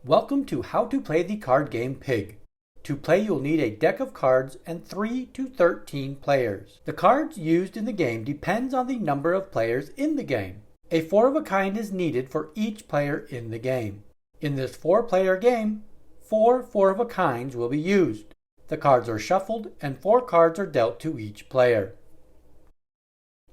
Welcome to How to Play the Card Game Pig. To play, you'll need a deck of cards and 3 to 13 players. The cards used in the game depends on the number of players in the game. A 4 of a kind is needed for each player in the game. In this 4-player game, 4 of a kinds will be used. The cards are shuffled and 4 cards are dealt to each player.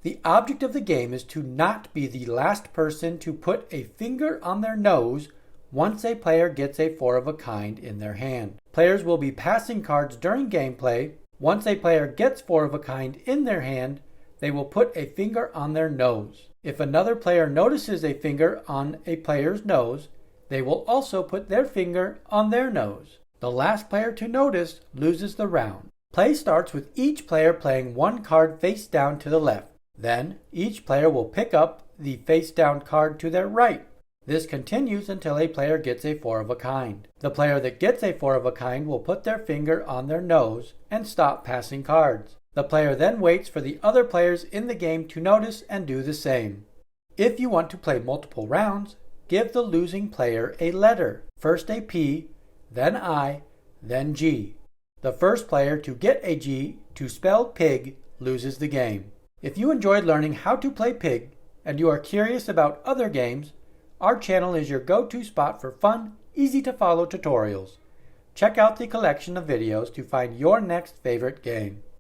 The object of the game is to not be the last person to put a finger on their nose once a player gets a 4 of a kind in their hand. Players will be passing cards during gameplay. Once a player gets 4 of a kind in their hand, they will put a finger on their nose. If another player notices a finger on a player's nose, they will also put their finger on their nose. The last player to notice loses the round. Play starts with each player playing one card face down to the left. Then, each player will pick up the face down card to their right. This continues until a player gets a 4 of a kind. The player that gets a 4 of a kind will put their finger on their nose and stop passing cards. The player then waits for the other players in the game to notice and do the same. If you want to play multiple rounds, give the losing player a letter. First a P, then I, then G. The first player to get a G to spell pig loses the game. If you enjoyed learning how to play pig and you are curious about other games, our channel is your go-to spot for fun, easy-to-follow tutorials. Check out the collection of videos to find your next favorite game.